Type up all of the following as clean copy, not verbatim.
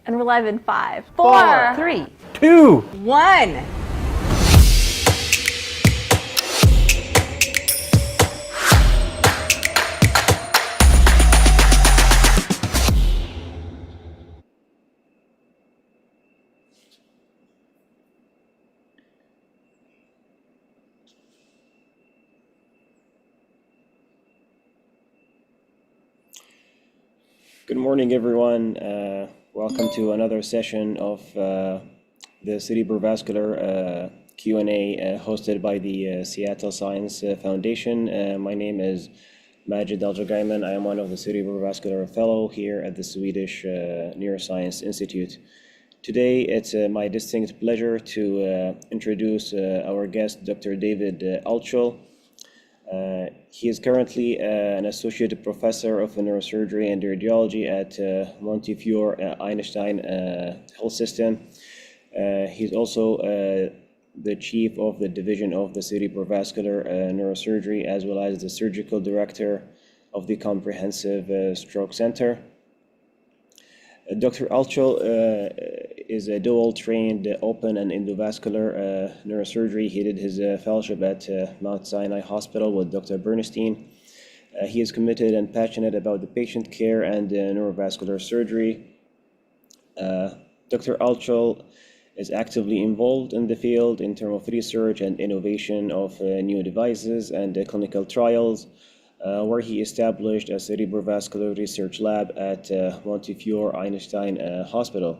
And we're live in 5, 4, 3, 2, 1. Good morning, everyone. Welcome to another session of the Cerebrovascular Q&A hosted by the Seattle Science Foundation. My name is Majid Al-Jagaiman. I am one of the Cerebrovascular Fellow here at the Swedish Neuroscience Institute. Today, it's my distinct pleasure to introduce our guest, Dr. David Altschul. He is currently an associate professor of neurosurgery and radiology at Montefiore Einstein Health System. He's also the chief of the division of the cerebrovascular neurosurgery, as well as the surgical director of the Comprehensive Stroke Center. Dr. Altschul is a dual-trained open and endovascular neurosurgery. He did his fellowship at Mount Sinai Hospital with Dr. Bernstein. He is committed and passionate about the patient care and neurovascular surgery. Dr. Altschul is actively involved in the field in terms of research and innovation of new devices and clinical trials, where he established a cerebrovascular research lab at Montefiore Einstein Hospital.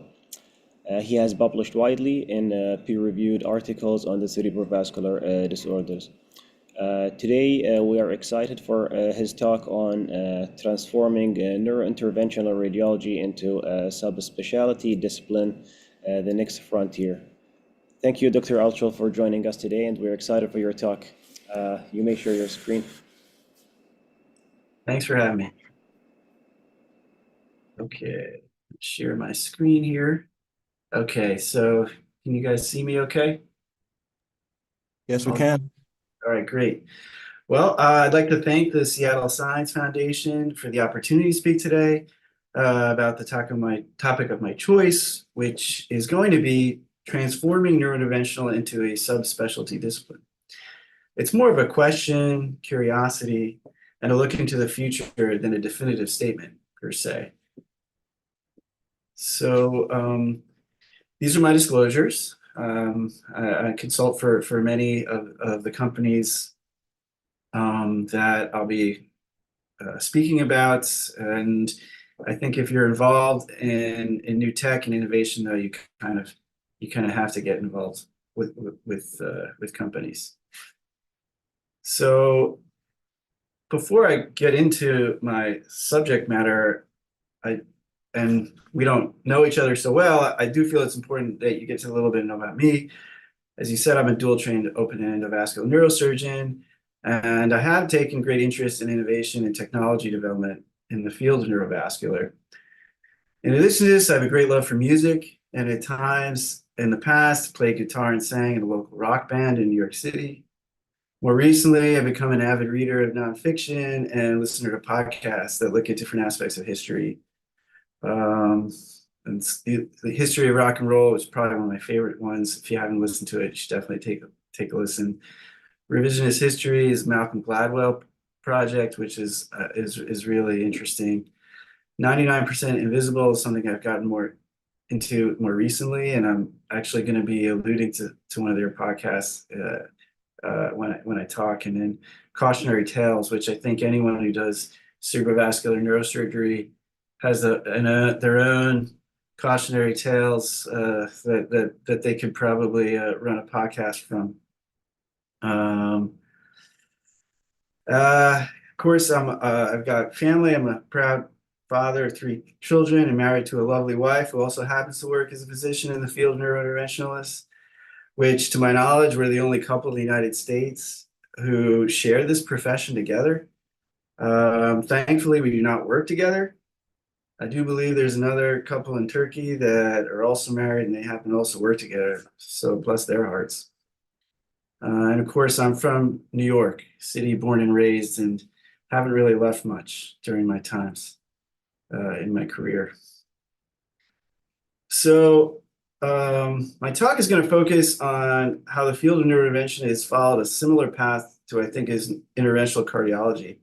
He has published widely in peer-reviewed articles on the cerebrovascular disorders. Today, we are excited for his talk on transforming neurointerventional radiology into a subspecialty discipline, the next frontier. Thank you, Dr. Altschul, for joining us today, and we're excited for your talk. You may share your screen. Thanks for having me. Okay, share my screen here. Okay, so can you guys see me okay? Yes, we can. All right, great. Well, I'd like to thank the Seattle Science Foundation for the opportunity to speak today about the topic of my choice, which is going to be transforming neurointerventional into a subspecialty discipline. It's more of a question, curiosity, and a look into the future than a definitive statement, per se. So these are my disclosures. I consult for many of the companies that I'll be speaking about. And I think if you're involved in new tech and innovation, though, you kind of have to get involved with companies. So before I get into my subject matter, and we don't know each other so well, I do feel it's important that you get to a little bit know about me. As you said, I'm a dual-trained open and endovascular neurosurgeon, and I have taken great interest in innovation and technology development in the field of neurovascular. In addition to this, I have a great love for music, and at times in the past, played guitar and sang in a local rock band in New York City. More recently, I've become an avid reader of nonfiction and listener to podcasts that look at different aspects of history. And the history of rock and roll is probably one of my favorite ones. If you haven't listened to it, you should definitely take a listen. Revisionist History is Malcolm Gladwell project, which is really interesting. 99% Invisible is something I've gotten more into more recently, and I'm actually going to be alluding to one of their podcasts when I talk. And then Cautionary Tales, which I think anyone who does cerebrovascular neurosurgery has their own cautionary tales that they could probably run a podcast from. Of course, I've got family. I'm a proud father of 3 children and married to a lovely wife who also happens to work as a physician in the field of neurointerventionalists, which, to my knowledge, we're the only couple in the United States who share this profession together. Thankfully, we do not work together. I do believe there's another couple in Turkey that are also married and they happen to also work together. So bless their hearts. And of course, I'm from New York City, born and raised, and haven't really left much during my times in my career. So my talk is going to focus on how the field of neurointervention has followed a similar path to, I think, is interventional cardiology,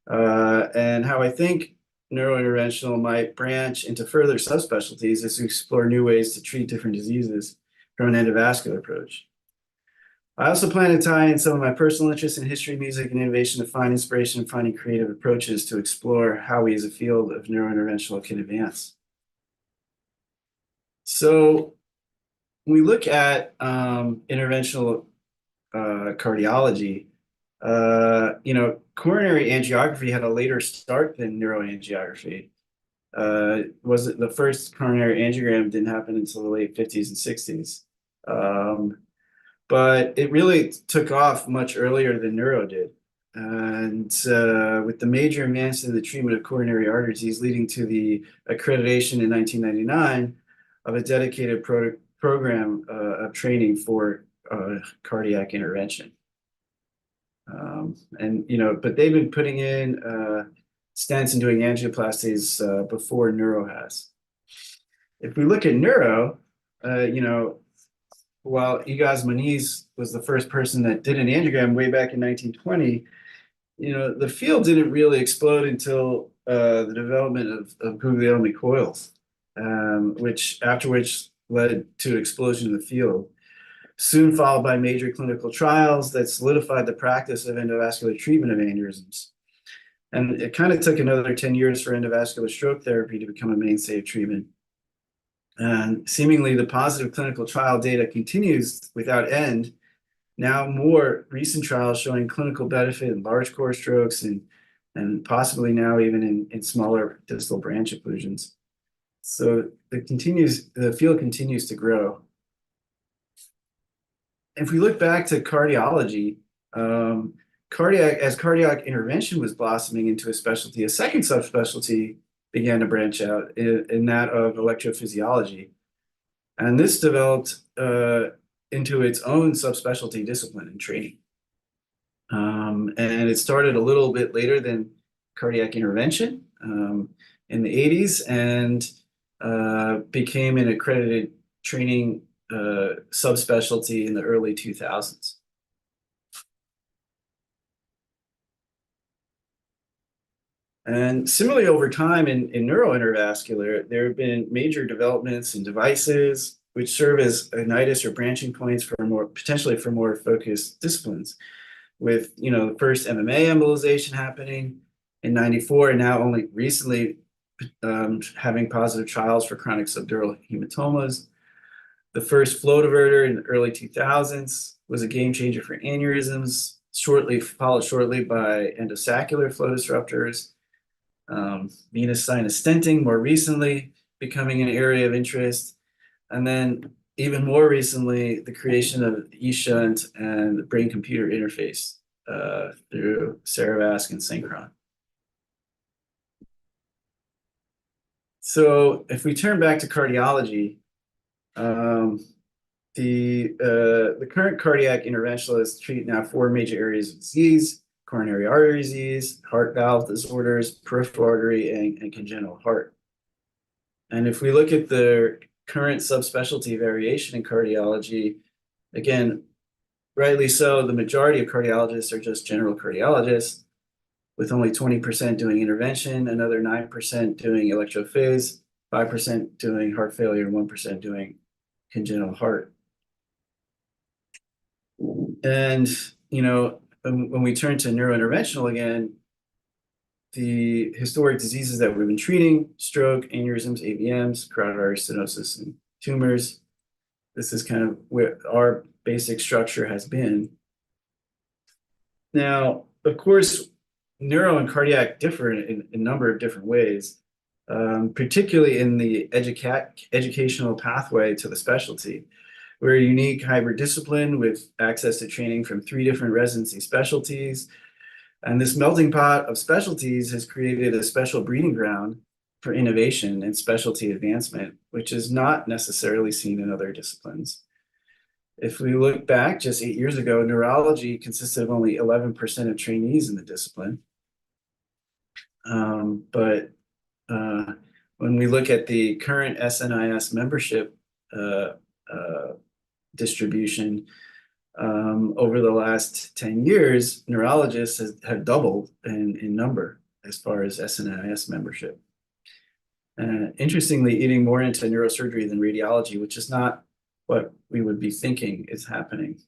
and how I think neurointerventional might branch into further subspecialties as we explore new ways to treat different diseases from an endovascular approach. I also plan to tie in some of my personal interests in history, music, and innovation to find inspiration and finding creative approaches to explore how we as a field of neurointerventional can advance. So when we look at interventional cardiology, coronary angiography had a later start than neuroangiography. Was it the first coronary angiogram didn't happen until the late 50s and 60s. But it really took off much earlier than neuro did. And with the major advance in the treatment of coronary artery disease leading to the accreditation in 1999 of a dedicated program of training for cardiac intervention. But they've been putting in stents and doing angioplasties before neuro has. If we look at neuro, while Igaz Moniz was the first person that did an angiogram way back in 1920, the field didn't really explode until the development of Guglielmi coils, which led to an explosion in the field. Soon followed by major clinical trials that solidified the practice of endovascular treatment of aneurysms. And it kind of took another 10 years for endovascular stroke therapy to become a mainstay of treatment. And seemingly the positive clinical trial data continues without end. Now more recent trials showing clinical benefit in large core strokes and possibly now even in smaller distal branch occlusions. So the field continues to grow. If we look back to cardiology, cardiac intervention was blossoming into a specialty, a second subspecialty began to branch out in that of electrophysiology. And this developed into its own subspecialty discipline and training. And it started a little bit later than cardiac intervention in the 80s and became an accredited training subspecialty in the early 2000s. And similarly, over time in neurointervascular, there have been major developments in devices which serve as nidus or branching points for potentially more focused disciplines. With the first MMA embolization happening in '94, and now only recently having positive trials for chronic subdural hematomas. The first flow diverter in the early 2000s was a game changer for aneurysms, followed shortly by endosaccular flow disruptors. Venous sinus stenting more recently becoming an area of interest. And then even more recently, the creation of eShunt and the brain-computer interface through Ceravasc and Synchron. So if we turn back to cardiology, the current cardiac interventionalists treat now 4 major areas of disease: coronary artery disease, heart valve disorders, peripheral artery, and congenital heart. And if we look at the current subspecialty variation in cardiology, again, rightly so, the majority of cardiologists are just general cardiologists, with only 20% doing intervention, another 9% doing electrophys, 5% doing heart failure, and 1% doing congenital heart. And, when we turn to neurointerventional again, the historic diseases that we've been treating, stroke, aneurysms, AVMs, carotid artery stenosis, and tumors, this is kind of where our basic structure has been. Now, of course, neuro and cardiac differ in a number of different ways, particularly in the educational pathway to the specialty. We're a unique hybrid discipline with access to training from 3 different residency specialties. And this melting pot of specialties has created a special breeding ground for innovation and specialty advancement, which is not necessarily seen in other disciplines. If we look back just 8 years ago, neurology consisted of only 11% of trainees in the discipline. But when we look at the current SNIS membership distribution, over the last 10 years, neurologists have doubled in number as far as SNIS membership. Interestingly, eating more into neurosurgery than radiology, which is not what we would be thinking is happening.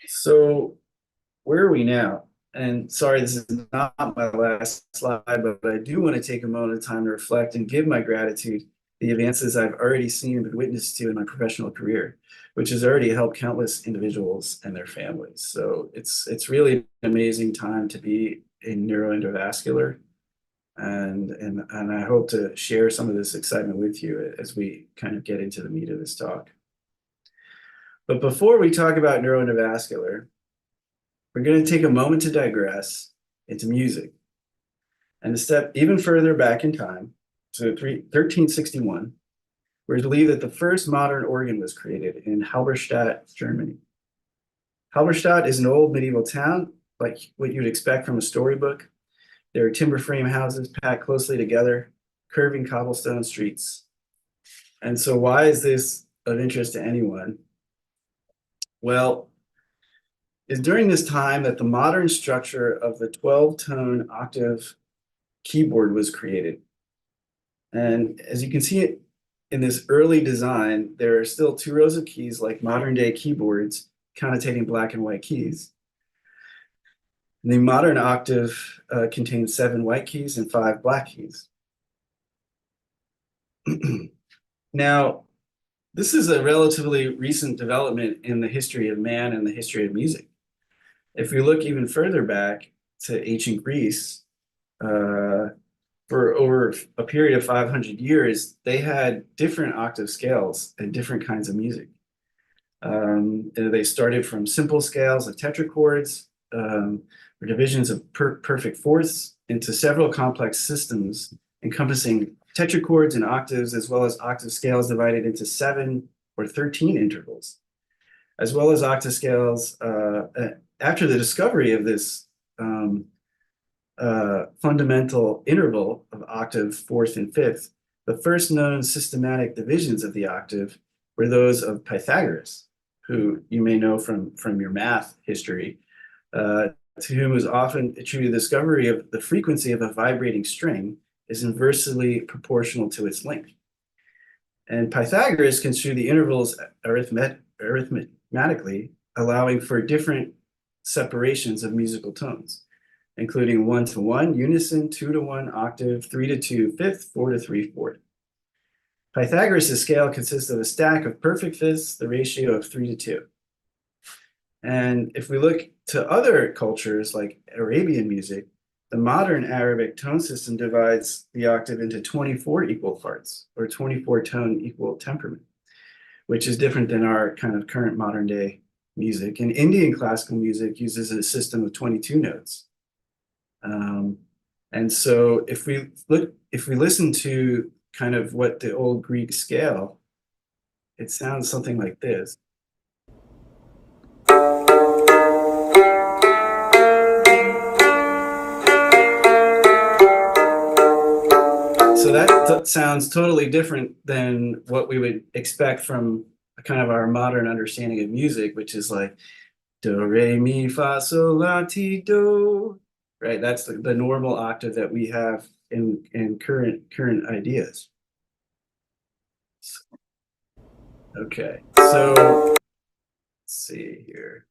So where are we now? And sorry, this is not my last slide, but I do want to take a moment of time to reflect and give my gratitude the advances I've already seen and been witness to in my professional career, which has already helped countless individuals and their families. So it's really an amazing time to be in neuroendovascular, and I hope to share some of this excitement with you as we kind of get into the meat of this talk. But before we talk about neuroendovascular, we're going to take a moment to digress into music and to step even further back in time to 1361, where it's believed that the first modern organ was created in Halberstadt, Germany. Halberstadt is an old medieval town, like what you'd expect from a storybook. There are timber frame houses packed closely together, curving cobblestone streets. And so why is this of interest to anyone? Well, it's during this time that the modern structure of the 12-tone octave keyboard was created. And as you can see in this early design, there are still 2 rows of keys like modern day keyboards, connotating black and white keys. And the modern octave contains 7 white keys and 5 black keys. Now, this is a relatively recent development in the history of man and the history of music. If we look even further back to ancient Greece, for over a period of 500 years, they had different octave scales and different kinds of music. They started from simple scales of tetrachords, or divisions of perfect fourths, into several complex systems encompassing tetrachords and octaves, as well as octave scales divided into 7 or 13 intervals, as well as octave scales. After the discovery of this fundamental interval of octave, fourth, and fifth, the first known systematic divisions of the octave were those of Pythagoras, who you may know from your math history, to whom was often attributed the discovery of the frequency of a vibrating string is inversely proportional to its length. And Pythagoras construed the intervals arithmetically, allowing for different separations of musical tones, including 1-to-1 unison, 2-to-1 octave, 3-to-2 fifth, 4-to-3 fourth. Pythagoras' scale consists of a stack of perfect fifths, the ratio of 3-to-2. And if we look to other cultures like Arabian music, the modern Arabic tone system divides the octave into 24 equal parts, or 24 tone equal temperament, which is different than our kind of current modern day music. And Indian classical music uses a system of 22 notes. And so if we listen to kind of what the old Greek scale, it sounds something like this. So that sounds totally different than what we would expect from kind of our modern understanding of music, which is like do, re, mi, fa, sol, la, ti, do, right? That's the normal octave that we have in current ideas. Okay, so let's see here.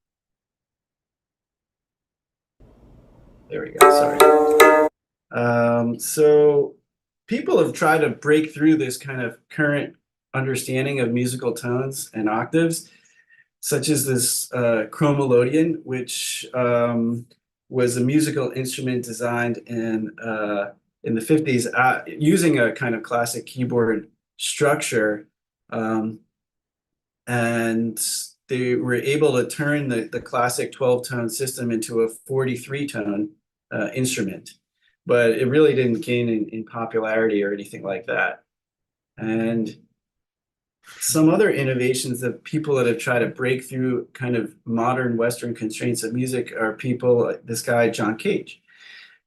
There we go, sorry. So people have tried to break through this kind of current understanding of musical tones and octaves, such as this chromelodion, which was a musical instrument designed in the 50s using a kind of classic keyboard structure. And they were able to turn the classic 12-tone system into a 43-tone instrument. But it really didn't gain in popularity or anything like that. And some other innovations that people that have tried to break through kind of modern Western constraints of music are people like this guy, John Cage.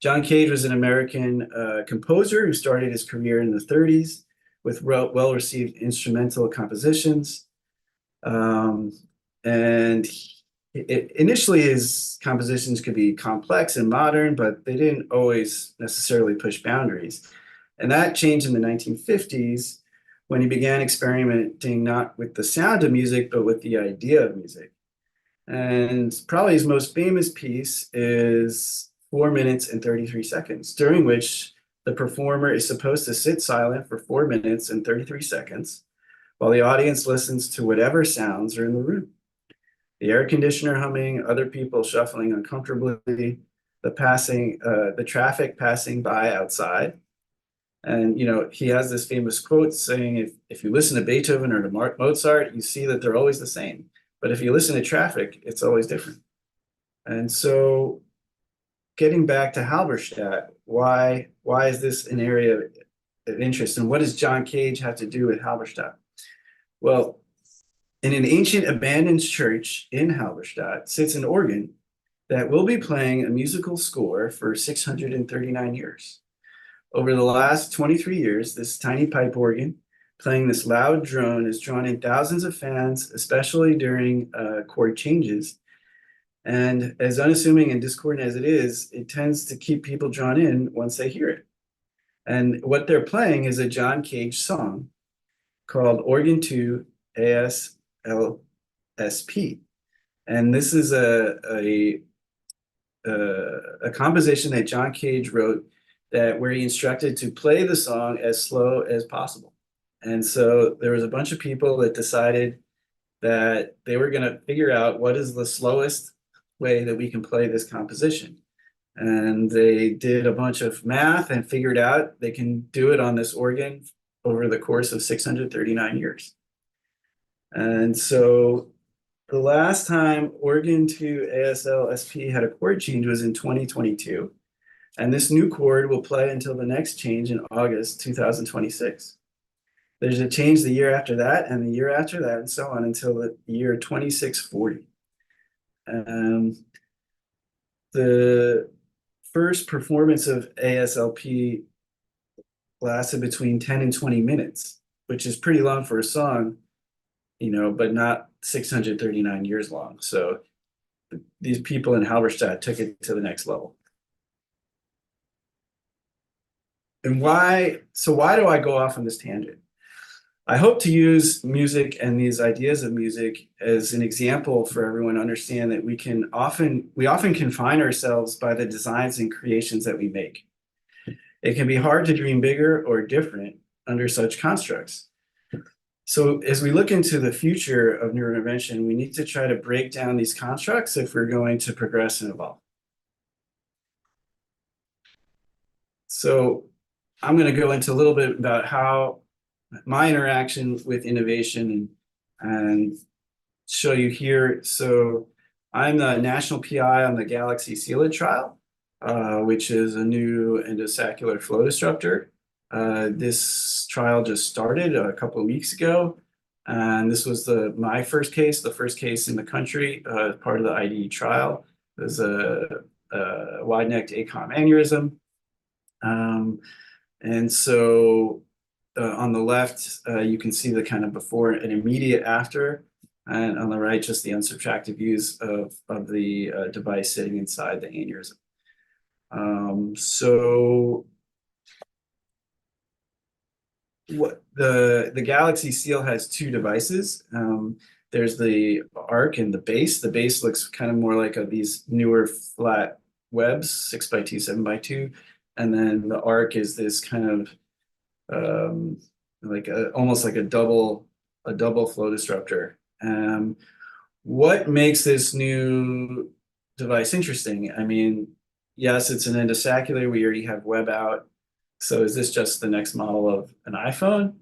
John Cage was an American composer who started his career in the 30s with well-received instrumental compositions. And initially his compositions could be complex and modern, but they didn't always necessarily push boundaries. And that changed in the 1950s when he began experimenting not with the sound of music, but with the idea of music. And probably his most famous piece is 4 minutes and 33 seconds, during which the performer is supposed to sit silent for 4 minutes and 33 seconds while the audience listens to whatever sounds are in the room. The air conditioner humming, other people shuffling uncomfortably, the traffic passing by outside. And he has this famous quote saying, if you listen to Beethoven or to Mozart, you see that they're always the same. But if you listen to traffic, it's always different. And so getting back to Halberstadt, why is this an area of interest? And what does John Cage have to do with Halberstadt? Well, in an ancient abandoned church in Halberstadt sits an organ that will be playing a musical score for 639 years. Over the last 23 years, this tiny pipe organ playing this loud drone has drawn in thousands of fans, especially during chord changes. And as unassuming and discordant as it is, it tends to keep people drawn in once they hear it. And what they're playing is a John Cage song called Organ 2 ASLSP. And this is a composition that John Cage wrote where he instructed to play the song as slow as possible. And so there was a bunch of people that decided that they were going to figure out what is the slowest way that we can play this composition. And they did a bunch of math and figured out they can do it on this organ over the course of 639 years. And so the last time Organ 2 ASLSP had a chord change was in 2022. And this new chord will play until the next change in August 2026. There's a change the year after that, and the year after that, and so on until the year 2640. The first performance of ASLP lasted between 10 and 20 minutes, which is pretty long for a song, but not 639 years long. So these people in Halberstadt took it to the next level. And why do I go off on this tangent? I hope to use music and these ideas of music as an example for everyone to understand that we often confine ourselves by the designs and creations that we make. It can be hard to dream bigger or different under such constructs. So as we look into the future of neurointervention, we need to try to break down these constructs if we're going to progress and evolve. So I'm going to go into a little bit about how my interaction with innovation and show you here. So I'm the national PI on the Galaxy CELA trial, which is a new endosaccular flow disruptor. This trial just started a couple of weeks ago, and this was my first case, the first case in the country, part of the IDE trial. It was a wide-necked ACOM aneurysm. And so on the left, you can see the kind of before and immediate after, and on the right, just the unsubtractive views of the device sitting inside the aneurysm. So what the Galaxy Seal has two devices. There's the arc and the base. The base looks kind of more like these newer flat webs, 6x2, 7x2. And then the arc is this kind of almost like a double flow disruptor. What makes this new device interesting? I mean, yes, it's an endosaccular. We already have web out. So is this just the next model of an iPhone?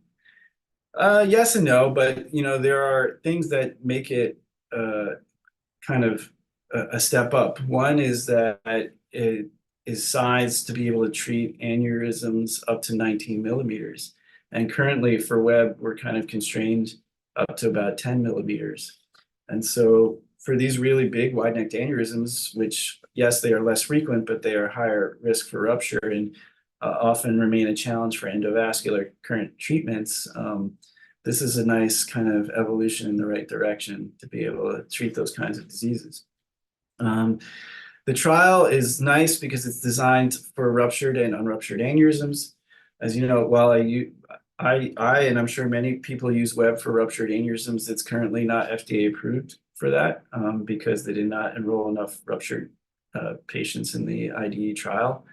Yes and no, but there are things that make it kind of a step up. One is that it is sized to be able to treat aneurysms up to 19 millimeters. And currently for web, we're kind of constrained up to about 10 millimeters. And so for these really big wide-necked aneurysms, which, yes, they are less frequent, but they are higher risk for rupture and often remain a challenge for endovascular current treatments. This is a nice kind of evolution in the right direction to be able to treat those kinds of diseases. The trial is nice because it's designed for ruptured and unruptured aneurysms. As you know, while I and I'm sure many people use Webb for ruptured aneurysms, it's currently not FDA approved for that because they did not enroll enough ruptured patients in the IDE trial.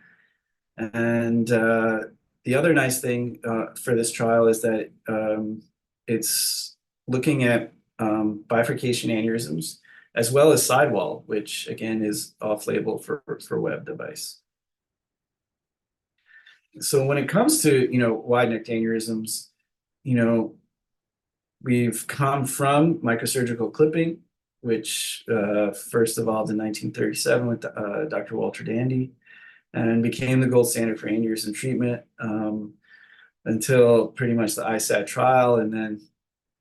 And the other nice thing for this trial is that it's looking at bifurcation aneurysms as well as sidewall, which again is off-label for Webb device. So when it comes to, wide-necked aneurysms, we've come from microsurgical clipping, which first evolved in 1937 with Dr. Walter Dandy, and became the gold standard for aneurysm treatment until pretty much the ISAT trial, and then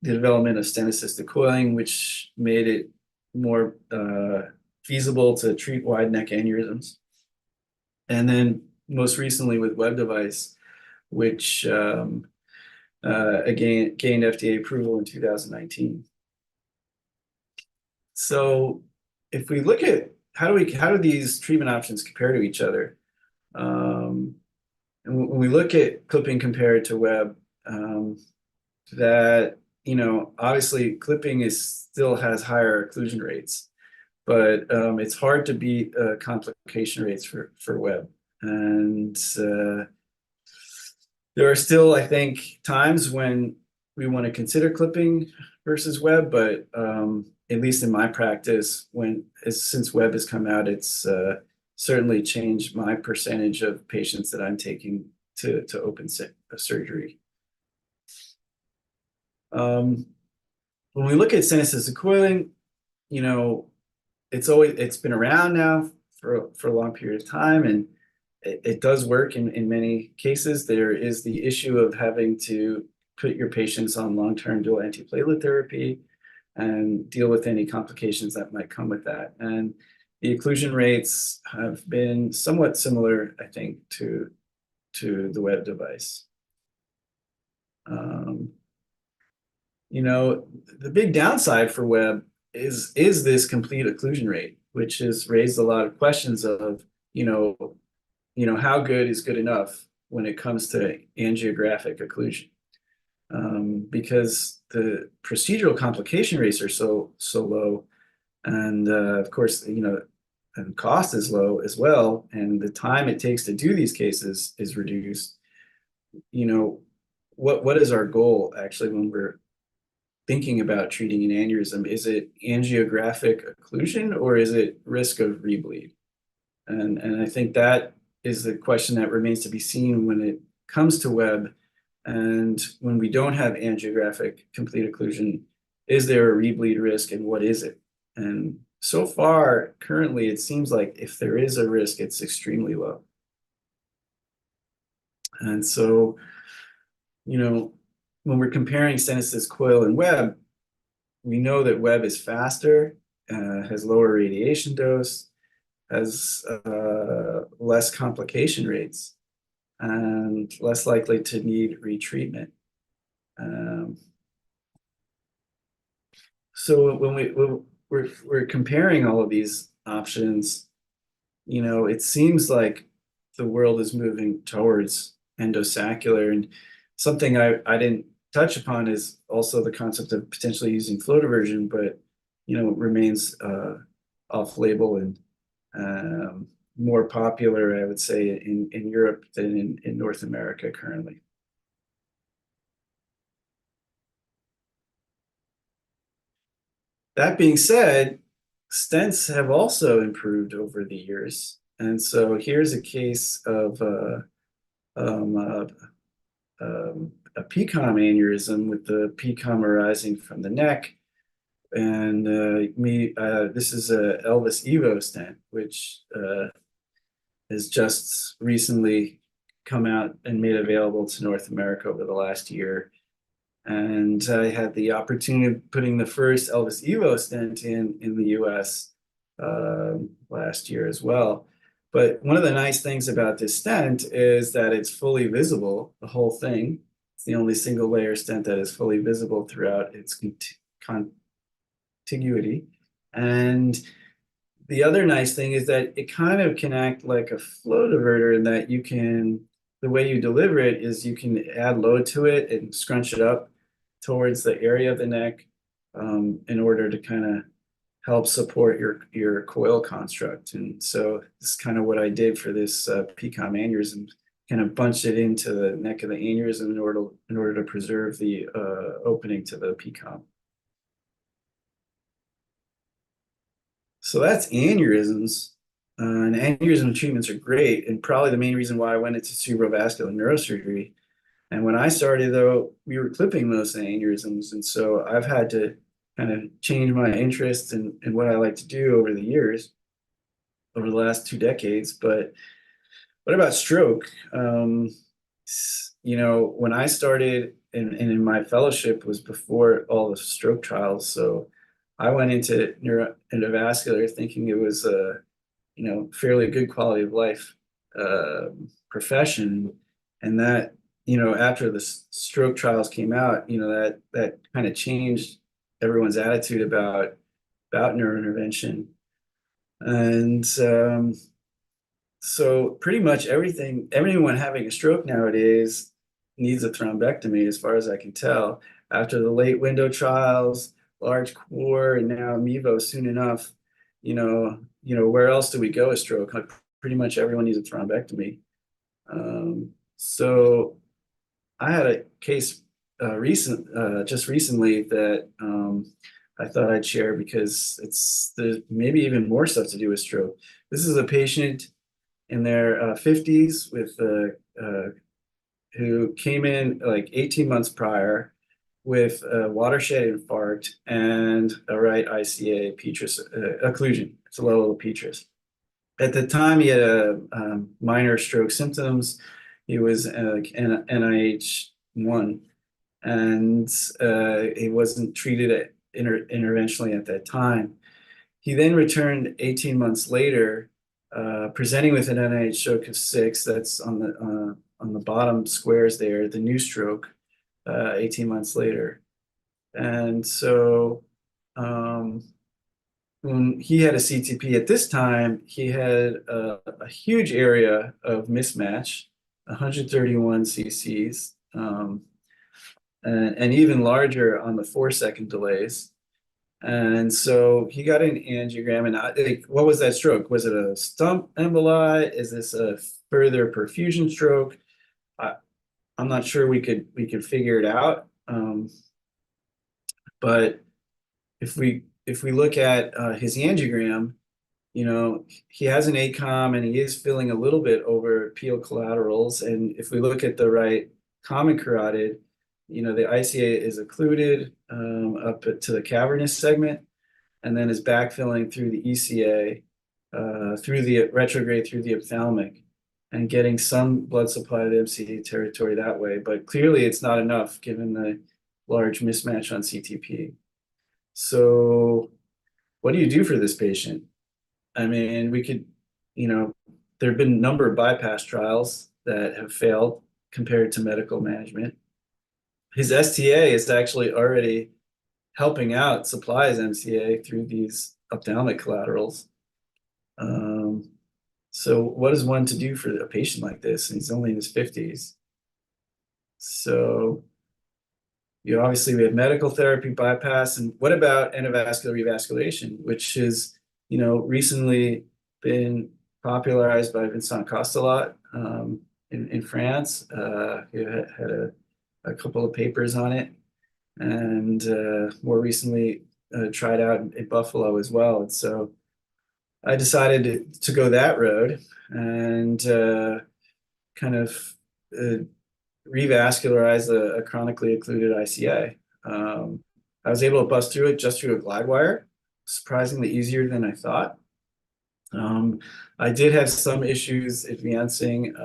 the development of stent-assisted coiling, which made it more feasible to treat wide neck aneurysms. And then most recently with Webb device, which again gained FDA approval in 2019. So if we look at how do these treatment options compare to each other, and when we look at clipping compared to Webb, that obviously clipping still has higher occlusion rates, but it's hard to beat complication rates for Webb. And there are still, I think, times when we want to consider clipping versus Webb, but at least in my practice, since Webb has come out, it's certainly changed my percentage of patients that I'm taking to open surgery. When we look at stent-assisted coiling, it's been around now for a long period of time, and it does work in many cases. There is the issue of having to put your patients on long-term dual antiplatelet therapy and deal with any complications that might come with that. And the occlusion rates have been somewhat similar, I think, to the Webb device. The big downside for Webb is this complete occlusion rate, which has raised a lot of questions of, how good is good enough when it comes to angiographic occlusion, because the procedural complication rates are so low, and of course, and cost is low as well, and the time it takes to do these cases is reduced. What is our goal actually when we're thinking about treating an aneurysm? Is it angiographic occlusion or is it risk of rebleed? And I think that is the question that remains to be seen when it comes to Webb. And when we don't have angiographic complete occlusion, is there a rebleed risk and what is it? And so far, currently, it seems like if there is a risk, it's extremely low. And so, when we're comparing stent-assisted coil and Webb, we know that Webb is faster, has lower radiation dose, has less complication rates, and less likely to need retreatment. So when we're comparing all of these options, it seems like the world is moving towards endosaccular, and something I didn't touch upon is also the concept of potentially using flow diversion, but remains off-label and more popular, I would say, in Europe than in North America currently. That being said, stents have also improved over the years, and so here's a case of a PCOM aneurysm with the PCOM arising from the neck. And this is a Elvis Evo stent, which has just recently come out and made available to North America over the last year. And I had the opportunity of putting the first Elvis Evo stent in the US last year as well. But one of the nice things about this stent is that it's fully visible, the whole thing. It's the only single layer stent that is fully visible throughout its contiguity. And the other nice thing is that it kind of can act like a flow diverter in that you can, the way you deliver it is you can add load to it and scrunch it up towards the area of the neck in order to kind of help support your coil construct. And so this is kind of what I did for this PCOM aneurysm, kind of bunched it into the neck of the aneurysm in order to preserve the opening to the PCOM. So that's aneurysms. And aneurysm treatments are great, and probably the main reason why I went into cerebrovascular neurosurgery. And when I started, though, we were clipping most aneurysms, and so I've had to kind of change my interests in what I like to do over the years, over the last 2 decades. But what about stroke? When I started and in my fellowship was before all the stroke trials, so I went into neuroendovascular thinking it was a fairly good quality of life profession, and that after the stroke trials came out, that kind of changed everyone's attitude about neurointervention, and so pretty much everyone having a stroke nowadays needs a thrombectomy, as far as I can tell. After the late window trials, large core, and now Mevo soon enough, where else do we go with stroke? Like, pretty much everyone needs a thrombectomy. So I had a case just recently that I thought I'd share because there's maybe even more stuff to do with stroke. This is a patient in their 50s with who came in like 18 months prior with a watershed infarct and a right ICA petrous occlusion. It's a level of petrous. At the time, he had minor stroke symptoms. He was NIH 1, and he wasn't treated interventionally at that time. He then returned 18 months later, presenting with an NIH stroke of 6. That's on the bottom squares there, the new stroke, 18 months later. And so when he had a CTP at this time, he had a huge area of mismatch, 131 cc's, and even larger on the 4-second delays. And so he got an angiogram, and what was that stroke? Was it a stump emboli? Is this a further perfusion stroke? I'm not sure we could figure it out. But if we look at his angiogram, he has an ACOM and he is feeling a little bit over PO collaterals. And if we look at the right common carotid, the ICA is occluded up to the cavernous segment, and then is backfilling through the ECA, through the retrograde, through the ophthalmic, and getting some blood supply to the MCA territory that way. But clearly it's not enough given the large mismatch on CTP. So what do you do for this patient? I mean, we could, there have been a number of bypass trials that have failed compared to medical management. His STA is actually already helping out supply his MCA through these ophthalmic collaterals. So what is one to do for a patient like this? And he's only in his 50s. So obviously we have medical therapy, bypass, and what about endovascular revascularization, which has recently been popularized by Vincent Costelot in France. He had a couple of papers on it, and more recently tried out in Buffalo as well. And so I decided to go that road and kind of revascularize a chronically occluded ICA. I was able to bust through it just through a glide wire, surprisingly easier than I thought. I did have some issues advancing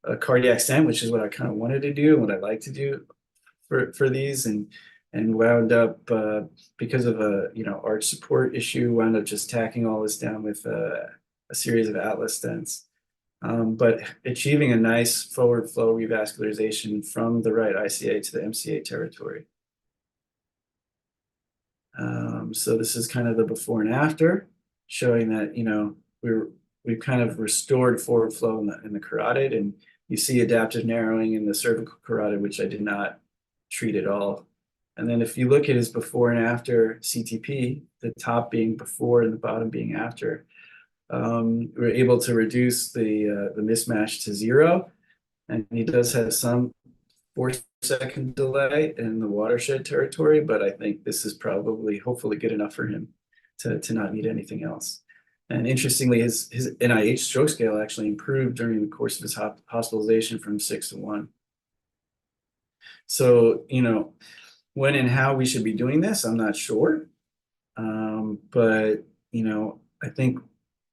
a cardiac stent, which is what I kind of wanted to do and what I like to do for these, and wound up because of a arch support issue, wound up just tacking all this down with a series of atlas stents. But achieving a nice forward flow revascularization from the right ICA to the MCA territory. So this is kind of the before and after, showing that we've kind of restored forward flow in the carotid, and you see adaptive narrowing in the cervical carotid, which I did not treat at all. And then if you look at his before and after CTP, the top being before and the bottom being after, we're able to reduce the mismatch to 0, and he does have some 4-second delay in the watershed territory, but I think this is probably hopefully good enough for him to not need anything else. And interestingly, his NIH stroke scale actually improved during the course of his hospitalization from 6 to 1. So, when and how we should be doing this, I'm not sure. But, I think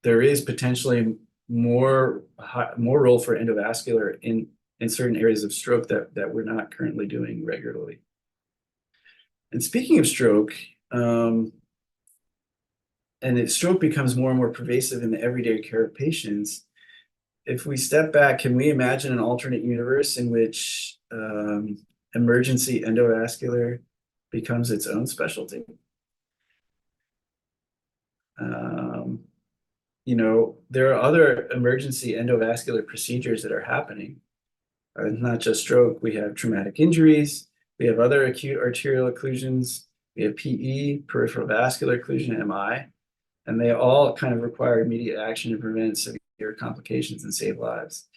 there is potentially more role for endovascular in certain areas of stroke that we're not currently doing regularly. And speaking of stroke, and if stroke becomes more and more pervasive in the everyday care of patients, if we step back, can we imagine an alternate universe in which emergency endovascular becomes its own specialty? There are other emergency endovascular procedures that are happening. Not just stroke, we have traumatic injuries, we have other acute arterial occlusions, we have PE, peripheral vascular occlusion, MI, and they all kind of require immediate action to prevent severe complications and save lives.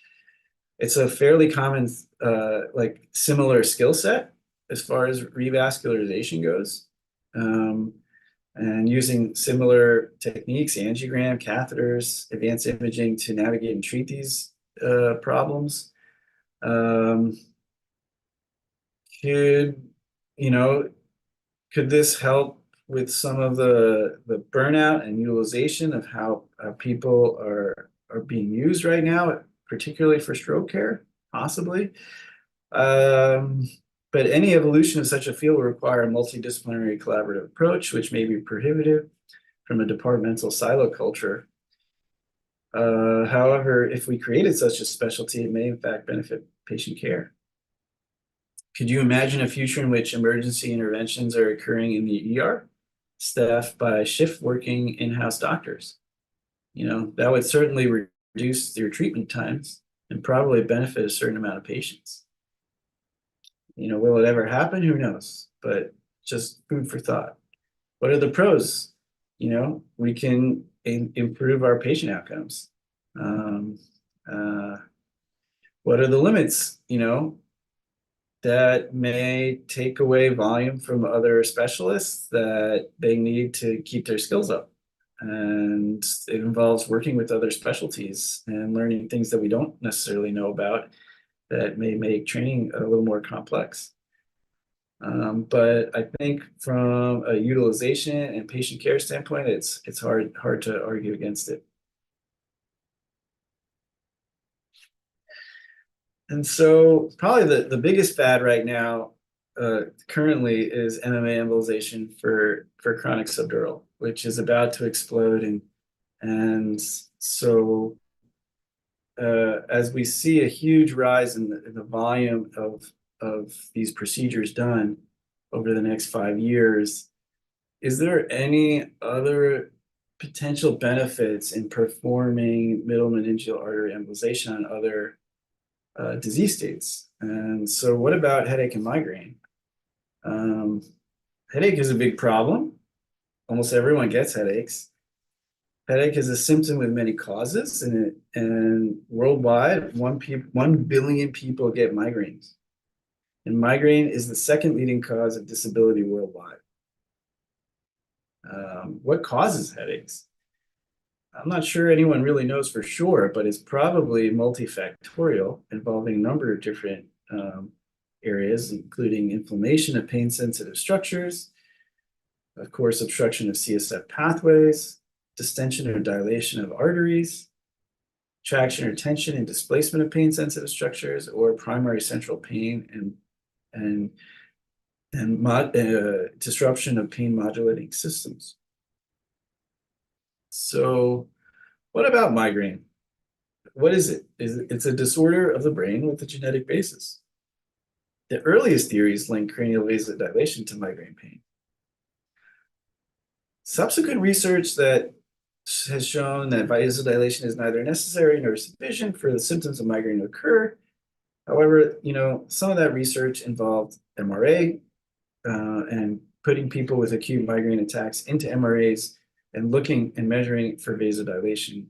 It's a fairly common, similar skill set as far as revascularization goes. And using similar techniques, angiogram, catheters, advanced imaging to navigate and treat these problems. Could this help with some of the burnout and utilization of how people are being used right now, particularly for stroke care? Possibly. But any evolution of such a field will require a multidisciplinary collaborative approach, which may be prohibitive from a departmental silo culture. However, if we created such a specialty, it may in fact benefit patient care. Could you imagine a future in which emergency interventions are occurring in the ER, staffed by shift working in-house doctors? That would certainly reduce their treatment times and probably benefit a certain amount of patients. Will it ever happen? Who knows? But just food for thought. What are the pros? We can improve our patient outcomes. What are the limits? That may take away volume from other specialists that they need to keep their skills up. And it involves working with other specialties and learning things that we don't necessarily know about that may make training a little more complex. But I think from a utilization and patient care standpoint, it's hard to argue against it. And so probably the biggest fad right now currently is MMA embolization for chronic subdural, which is about to explode. And so as we see a huge rise in the volume of these procedures done over the next 5 years, is there any other potential benefits in performing middle meningeal artery embolization on other disease states? And so what about headache and migraine? Headache is a big problem. Almost everyone gets headaches. Headache is a symptom with many causes, and worldwide, 1 billion people get migraines. And migraine is the second leading cause of disability worldwide. What causes headaches? I'm not sure anyone really knows for sure, but it's probably multifactorial, involving a number of different areas, including inflammation of pain-sensitive structures, of course, obstruction of CSF pathways, distension or dilation of arteries, traction or tension and displacement of pain-sensitive structures, or primary central pain and and disruption of pain modulating systems. So what about migraine? What is it? It's a disorder of the brain with a genetic basis. The earliest theories link cranial vasodilation to migraine pain. Subsequent research that has shown that vasodilation is neither necessary nor sufficient for the symptoms of migraine to occur. However, some of that research involved MRA and putting people with acute migraine attacks into MRAs and looking and measuring for vasodilation.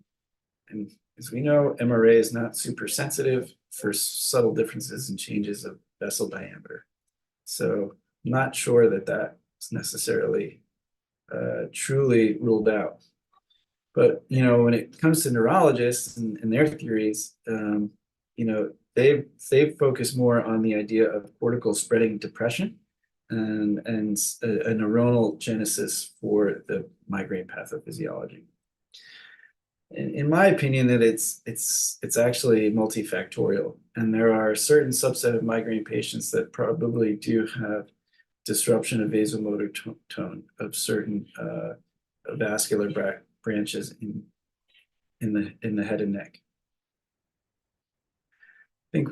And as we know, MRA is not super sensitive for subtle differences in changes of vessel diameter. So I'm not sure that that's necessarily truly ruled out. But when it comes to neurologists and their theories, they focus more on the idea of cortical spreading depression and a neuronal genesis for the migraine pathophysiology. In my opinion, that it's actually multifactorial, and there are a certain subset of migraine patients that probably do have disruption of vasomotor tone of certain vascular branches in the head and neck. I think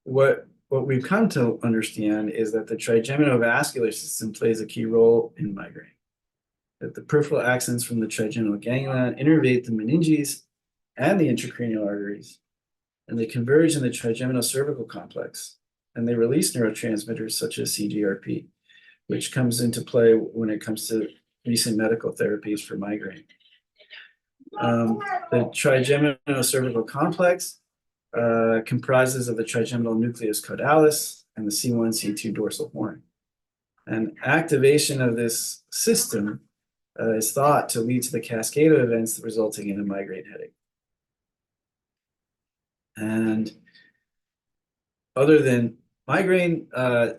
what we've come to understand is that the trigeminal-vascular system plays a key role in migraine. That the peripheral axons from the trigeminal ganglion innervate the meninges and the intracranial arteries, and they converge in the trigeminal cervical complex, and they release neurotransmitters such as CGRP, which comes into play when it comes to recent medical therapies for migraine. The trigeminal cervical complex comprises of the trigeminal nucleus caudalis and the C1, C2 dorsal horn. And activation of this system is thought to lead to the cascade of events resulting in a migraine headache. And other than migraine, there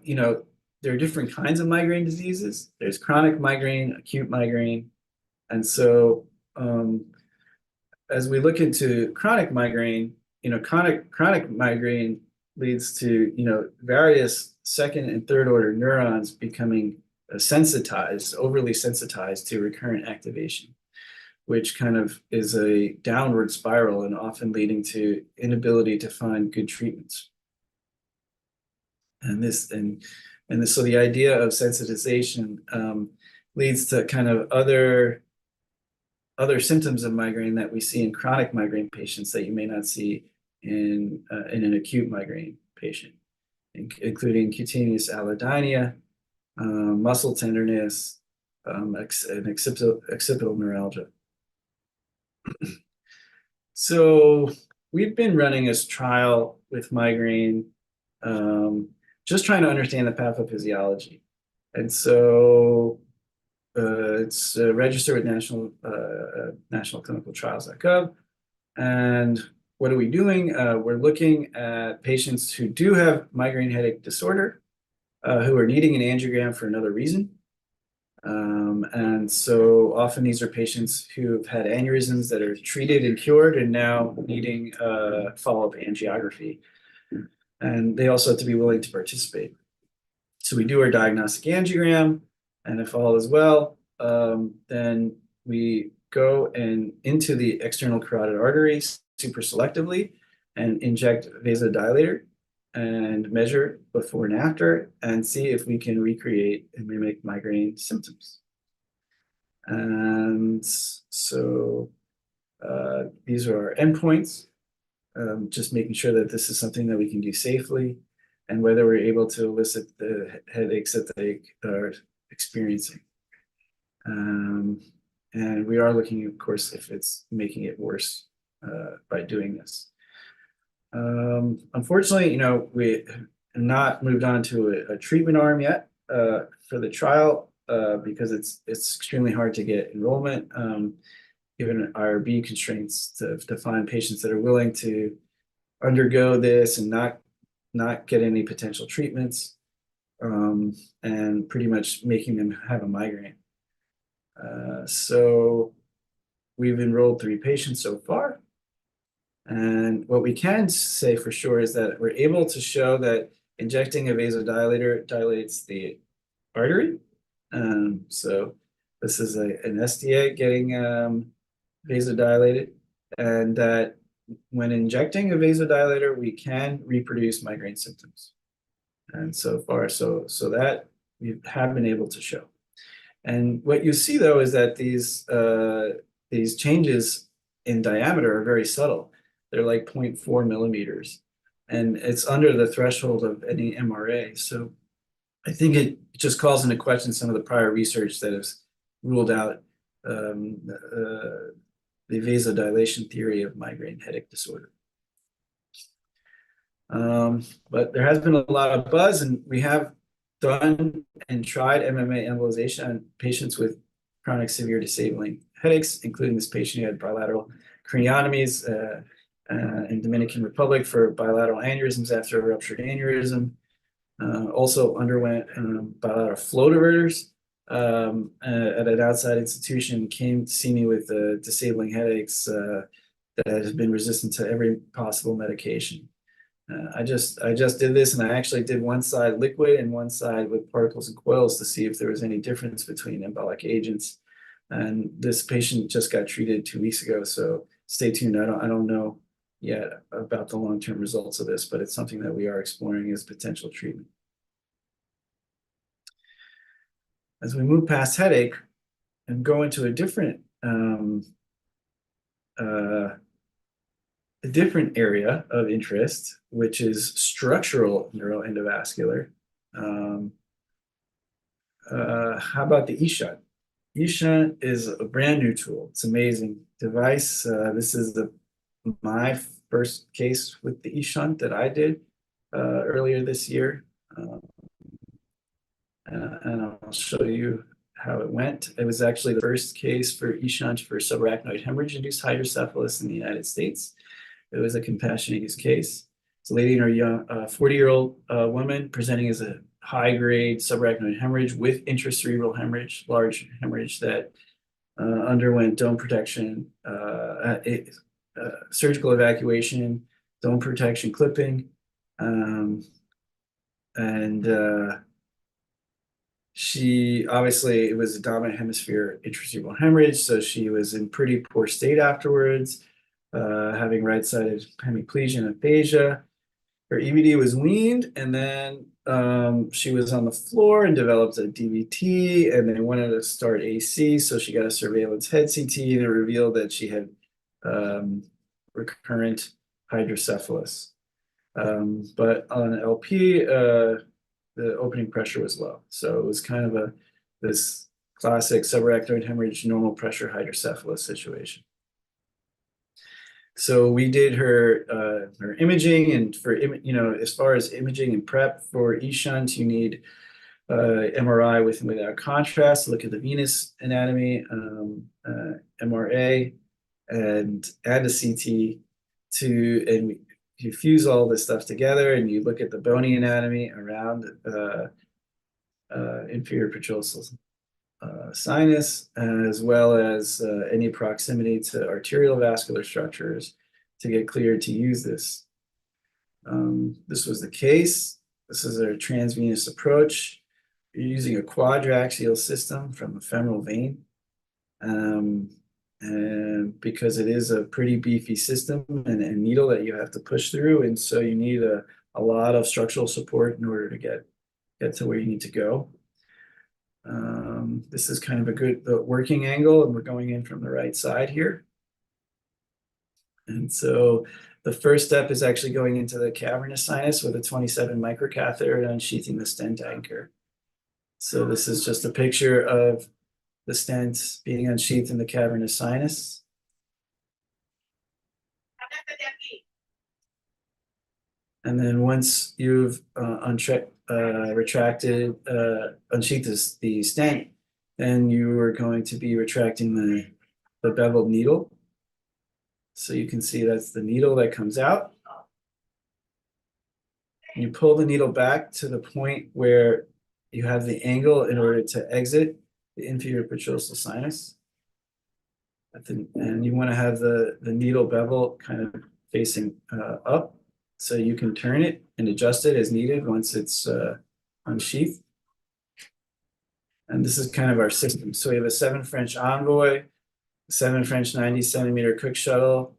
are different kinds of migraine diseases. There's chronic migraine, acute migraine. And so as we look into chronic migraine, chronic migraine leads to, various second and third order neurons becoming overly sensitized to recurrent activation, which kind of is a downward spiral and often leading to inability to find good treatments. So the idea of sensitization leads to kind of other symptoms of migraine that we see in chronic migraine patients that you may not see in an acute migraine patient, including cutaneous allodynia, muscle tenderness, and occipital neuralgia. So we've been running this trial with migraine, just trying to understand the pathophysiology. And so it's registered with nationalclinicaltrials.gov. And what are we doing? We're looking at patients who do have migraine headache disorder, who are needing an angiogram for another reason. And so often these are patients who have had aneurysms that are treated and cured and now needing follow-up angiography. And they also have to be willing to participate. So we do our diagnostic angiogram, and if all is well, then we go into the external carotid arteries super selectively and inject vasodilator and measure before and after and see if we can recreate and mimic migraine symptoms. And so these are our endpoints, just making sure that this is something that we can do safely and whether we're able to elicit the headaches that they are experiencing. And we are looking, of course, if it's making it worse by doing this. Unfortunately, we have not moved on to a treatment arm yet for the trial because it's extremely hard to get enrollment, given IRB constraints to find patients that are willing to undergo this and not get any potential treatments, and pretty much making them have a migraine. So we've enrolled 3 patients so far. And what we can say for sure is that we're able to show that injecting a vasodilator dilates the artery. So this is an SDA getting vasodilated, and that when injecting a vasodilator, we can reproduce migraine symptoms. And so far, so that we have been able to show. And what you see though is that these changes in diameter are very subtle. They're like 0.4 millimeters, and it's under the threshold of any MRA. So I think it just calls into question some of the prior research that has ruled out the vasodilation theory of migraine headache disorder. But there has been a lot of buzz, and we have done and tried MMA embolization on patients with chronic severe disabling headaches, including this patient who had bilateral craniotomies in Dominican Republic for bilateral aneurysms after a ruptured aneurysm. Also underwent bilateral flow diverters at an outside institution, came to see me with disabling headaches that has been resistant to every possible medication. I just did this, and I actually did one side liquid and one side with particles and coils to see if there was any difference between embolic agents. And this patient just got treated 2 weeks ago, so stay tuned. I don't know yet about the long-term results of this, but it's something that we are exploring as potential treatment. As we move past headache and go into a different area of interest, which is structural neuroendovascular. How about the eShunt? eShunt is a brand new tool. It's an amazing device. This is my first case with the eShunt that I did earlier this year. And I'll show you how it went. It was actually the first case for eShunt for subarachnoid hemorrhage-induced hydrocephalus in the United States. It was a compassionate use case. It's a lady in her young 40-year-old woman presenting as a high-grade subarachnoid hemorrhage with intracerebral hemorrhage, large hemorrhage that underwent dome protection, surgical evacuation, dome protection clipping, she obviously, it was a dominant hemisphere intracerebral hemorrhage, so she was in pretty poor state afterwards, having right-sided hemiplegia and aphasia. Her EVD was weaned, and then she was on the floor and developed a DVT, and they wanted to start AC, so she got a surveillance head CT, and it revealed that she had recurrent hydrocephalus. But on LP, the opening pressure was low. So it was kind of this classic subarachnoid hemorrhage, normal pressure hydrocephalus situation. So we did her imaging, and for, as far as imaging and prep for eShunt, you need MRI with and without contrast, look at the venous anatomy, MRA, and add a CT and you fuse all this stuff together, and you look at the bony anatomy around inferior petrosal sinus, as well as any proximity to arterial vascular structures to get cleared to use this. This was the case. This is a transvenous approach. You're using a quadraxial system from a femoral vein. And because it is a pretty beefy system and needle that you have to push through, and so you need a lot of structural support in order to get to where you need to go. This is kind of a good working angle, and we're going in from the right side here. And so the first step is actually going into the cavernous sinus with a 27 microcatheter and unsheathing the stent anchor. So this is just a picture of the stent being unsheathed in the cavernous sinus. And then once you've unsheathed the stent, then you are going to be retracting the beveled needle. So you can see that's the needle that comes out. And you pull the needle back to the point where you have the angle in order to exit the inferior petrosal sinus. And you want to have the needle bevel kind of facing up. So you can turn it and adjust it as needed once it's unsheathed. And this is kind of our system. So we have a 7 French Envoy, 7 French 90 centimeter Cook shuttle,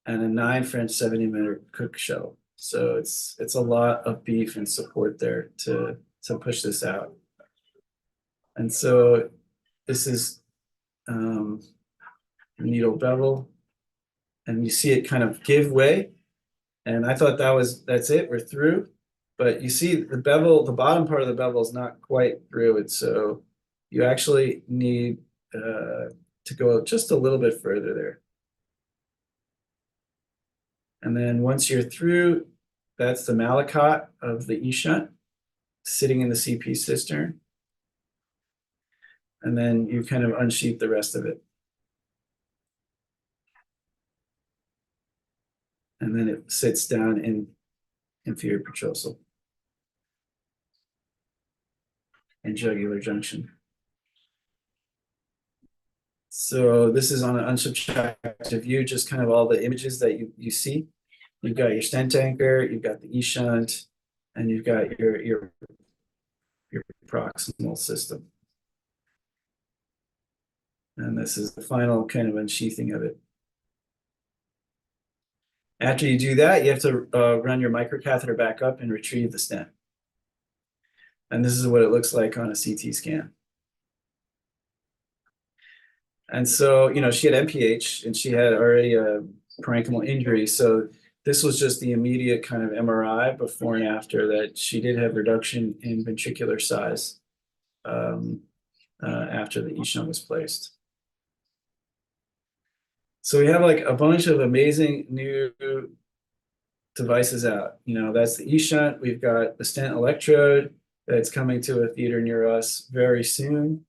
and a 9 French 70-meter Cook shuttle. So it's a lot of beef and support there to push this out. And so this is needle bevel, and you see it kind of give way. And I thought that's it, we're through. But you see the bevel, the bottom part of the bevel is not quite through it. So you actually need to go just a little bit further there. And then once you're through, that's the malachite of the E-shunt sitting in the CP cistern. And then you kind of unsheath the rest of it. And then it sits down in inferior petrosal and jugular junction. So this is on an unsubtractive view, just kind of all the images that you see. You've got your stent anchor, you've got the E-shunt, and you've got your proximal system. And this is the final kind of unsheathing of it. After you do that, you have to run your microcatheter back up and retrieve the stent. And this is what it looks like on a CT scan. And so, you know, she had MPH and she had already a parenchymal injury. So this was just the immediate kind of MRI before and after that she did have reduction in ventricular size after the E-shunt was placed. So we have like a bunch of amazing new devices out. You know, that's the E-shunt. We've got the stent electrode that's coming to a theater near us very soon.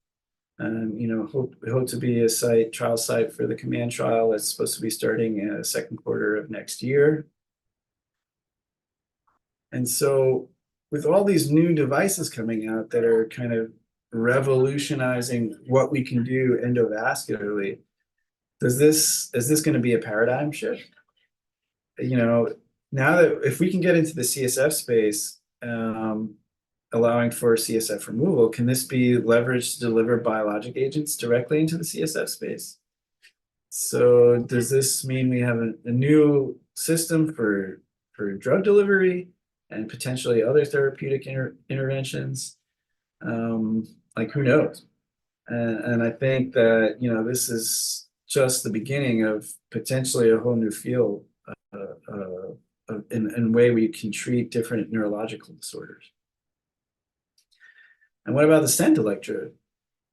You know, we hope to be a trial site for the command trial that's supposed to be starting in the second quarter of next year. And so with all these new devices coming out that are kind of revolutionizing what we can do endovascularly, is this going to be a paradigm shift? You know, now that if we can get into the CSF space, allowing for CSF removal, can this be leveraged to deliver biologic agents directly into the CSF space? So does this mean we have a new system for drug delivery and potentially other therapeutic interventions? Like, who knows? And I think that, you know, this is just the beginning of potentially a whole new field in way we can treat different neurological disorders. And what about the stent electrode?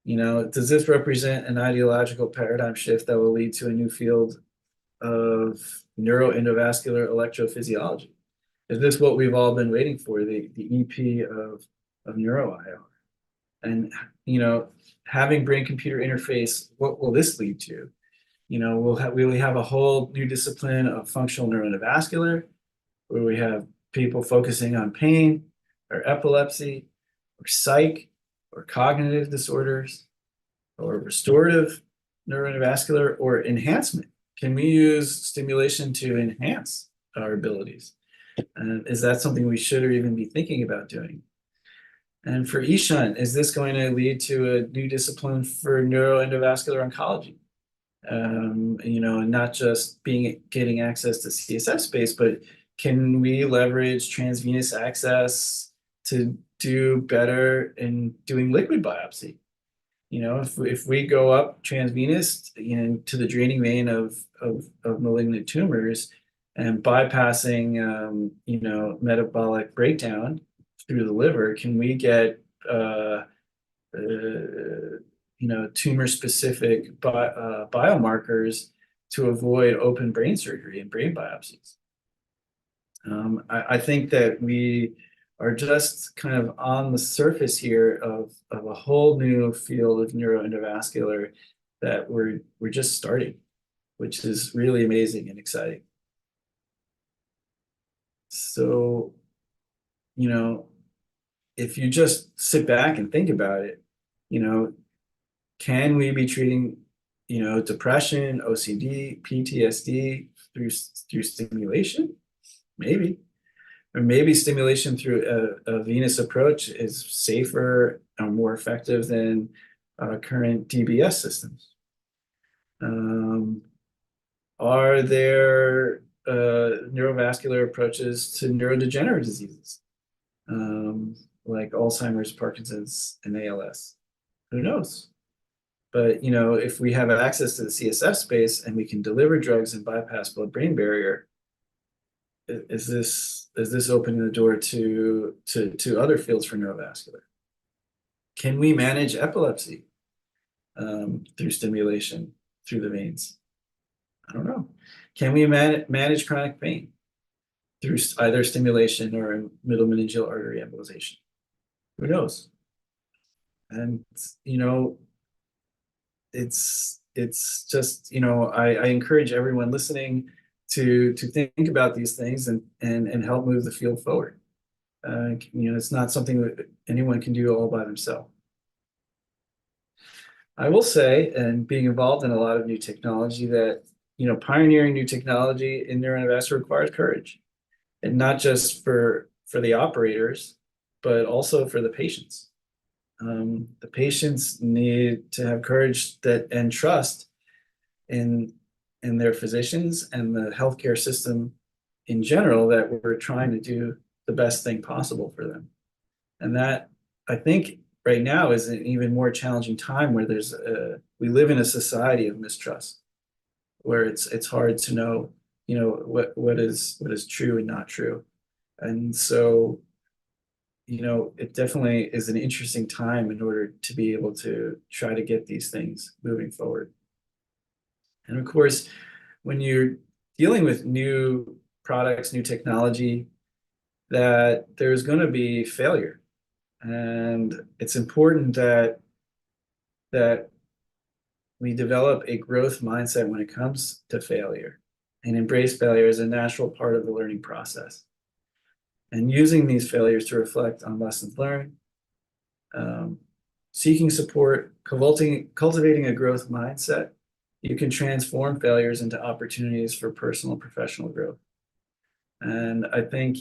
You know, does this represent an ideological paradigm shift that will lead to a new field of neuroendovascular electrophysiology? Is this what we've all been waiting for, the EP of neuro-IR? And, you know, having brain-computer interface, what will this lead to? You know, will we have a whole new discipline of functional neuroendovascular, where we have people focusing on pain or epilepsy or psych or cognitive disorders or restorative neuroendovascular or enhancement? Can we use stimulation to enhance our abilities? And is that something we should or even be thinking about doing? And for E-shunt, is this going to lead to a new discipline for neuroendovascular oncology? You know, not just getting access to CSF space, but can we leverage transvenous access to do better in doing liquid biopsy? You know, if we go up transvenous to the draining vein of malignant tumors and bypassing you know, metabolic breakdown through the liver, can we get you know, tumor-specific biomarkers to avoid open brain surgery and brain biopsies? I think that we are just kind of on the surface here of a whole new field of neuroendovascular that we're just starting, which is really amazing and exciting. So, you know, if you just sit back and think about it, you know, can we be treating, you know, depression, OCD, PTSD through stimulation? Maybe. or maybe stimulation through a venous approach is safer or more effective than current DBS systems. Are there neurovascular approaches to neurodegenerative diseases, like Alzheimer's, Parkinson's, and ALS? Who knows? But if we have access to the CSF space and we can deliver drugs and bypass blood-brain barrier, is this opening the door to other fields for neurovascular? Can we manage epilepsy through stimulation through the veins? I don't know. Can we manage chronic pain through either stimulation or middle meningeal artery embolization? Who knows? And it's just I encourage everyone listening to think about these things and help move the field forward. It's not something that anyone can do all by themselves. I will say, and being involved in a lot of new technology, that pioneering new technology in neurointervention requires courage, and not just for the operators, but also for the patients. The patients need to have courage and trust in their physicians and the healthcare system in general, that we're trying to do the best thing possible for them. And that, I think, right now is an even more challenging time, where we live in a society of mistrust, where it's hard to know what is true and not true. And so it definitely is an interesting time in order to be able to try to get these things moving forward. And of course, when you're dealing with new products, new technology, that there's going to be failure. And it's important that we develop a growth mindset when it comes to failure, and embrace failure as a natural part of the learning process. And using these failures to reflect on lessons learned, seeking support, cultivating a growth mindset, you can transform failures into opportunities for personal and professional growth. And I think,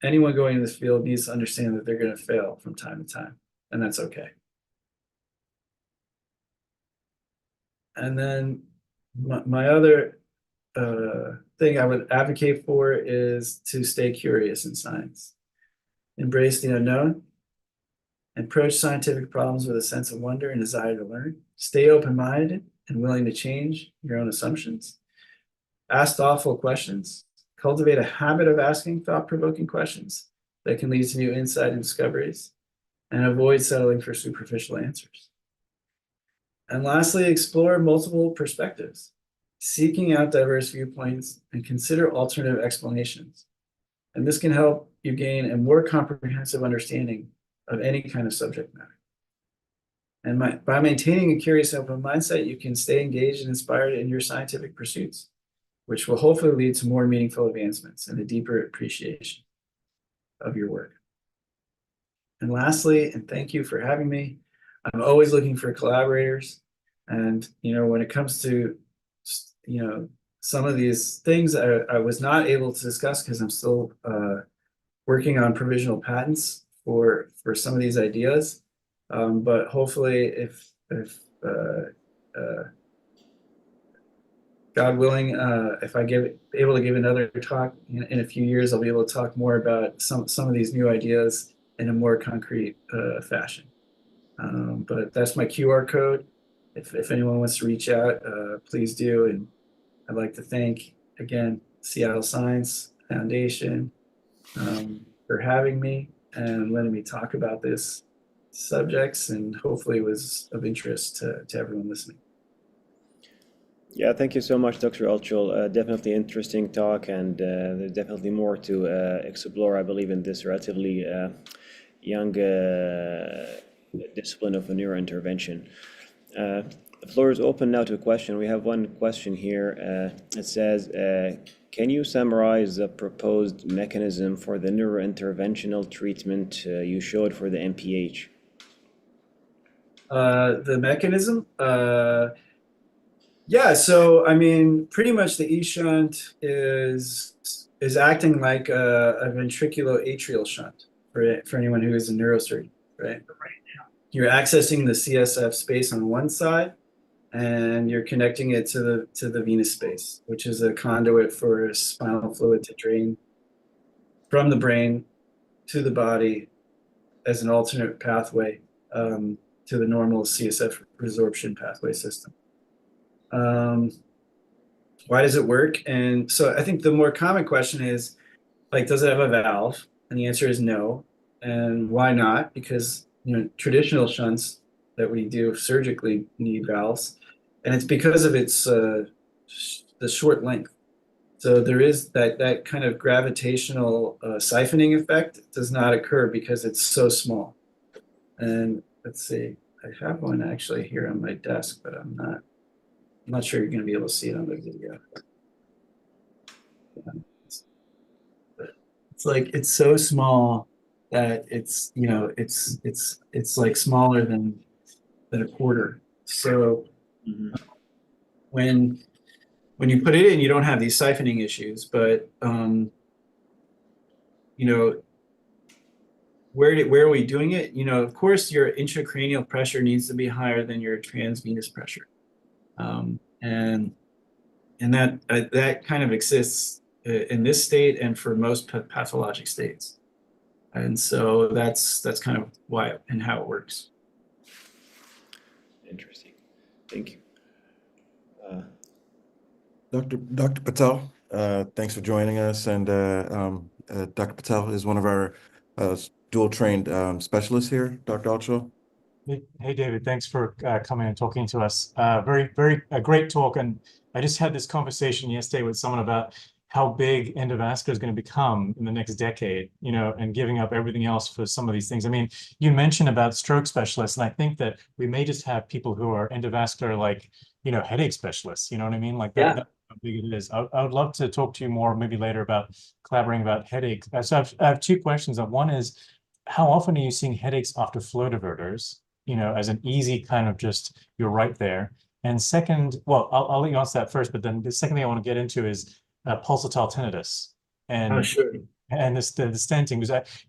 anyone going in this field needs to understand that they're going to fail from time to time, and that's okay. And then my other thing I would advocate for is to stay curious in science. Embrace the unknown. Approach scientific problems with a sense of wonder and desire to learn. Stay open-minded and willing to change your own assumptions. Ask thoughtful questions. Cultivate a habit of asking thought-provoking questions that can lead to new insight and discoveries. And avoid settling for superficial answers. And lastly, explore multiple perspectives, seeking out diverse viewpoints, and consider alternative explanations. And this can help you gain a more comprehensive understanding of any kind of subject matter. And by maintaining a curious, open mindset, you can stay engaged and inspired in your scientific pursuits, which will hopefully lead to more meaningful advancements and a deeper appreciation of your work. And lastly, and thank you for having me, I'm always looking for collaborators. And, when it comes to, some of these things I was not able to discuss because I'm still working on provisional patents for some of these ideas. But hopefully, if God willing, if I able to give another talk in a few years, I'll be able to talk more about some of these new ideas in a more concrete fashion. But that's my QR code. If anyone wants to reach out, please do. And I'd like to thank, again, Seattle Science Foundation for having me and letting me talk about this subjects, and hopefully it was of interest to everyone listening. Yeah, thank you so much, Dr. Altschul. Definitely interesting talk, and there's definitely more to explore, I believe, in this relatively young discipline of neurointervention. The floor is open now to a question. We have one question here. It says, can you summarize the proposed mechanism for the neurointerventional treatment you showed for the MPH? The mechanism? Yeah, so I mean, pretty much the E-shunt is is acting like a ventriculoatrial shunt for anyone who is a neurosurgeon, right? You're accessing the CSF space on one side, and you're connecting it to the venous space, which is a conduit for spinal fluid to drain from the brain to the body as an alternate pathway to the normal CSF resorption pathway system. Why does it work? And so I think the more common question is, like, does it have a valve? And the answer is no. And why not? Because, traditional shunts that we do surgically need valves, and it's because of its the short length. So there is that kind of gravitational siphoning effect does not occur because it's so small. And let's see, I have one actually here on my desk, but I'm not sure you're going to be able to see it on the video. It's like it's so small that it's like smaller than a quarter. So when you put it in, you don't have these siphoning issues, but where are we doing it? Of course, your intracranial pressure needs to be higher than your transvenous pressure, and that kind of exists in this state and for most pathologic states, and so that's kind of why and how it works. Interesting. Thank you. Dr. Patel, thanks for joining us. And Dr. Patel is one of our dual trained specialists here, Dr. Altschul. Hey, David, thanks for coming and talking to us. Very a great talk. And I just had this conversation yesterday with someone about how big endovascular is going to become in the next decade, and giving up everything else for some of these things. I mean, you mentioned about stroke specialists, and I think that we may just have people who are endovascular, like, headache specialists, you know what I mean? Like that, that's how big it is. I would love to talk to you more, maybe later, about collaborating about headaches. So I have two questions. One is, how often are you seeing headaches after flow diverters? As an easy kind of just, you're right there. And second, well, I'll let you answer that first, but then the second thing I want to get into is pulsatile tinnitus and Sure. and the stenting,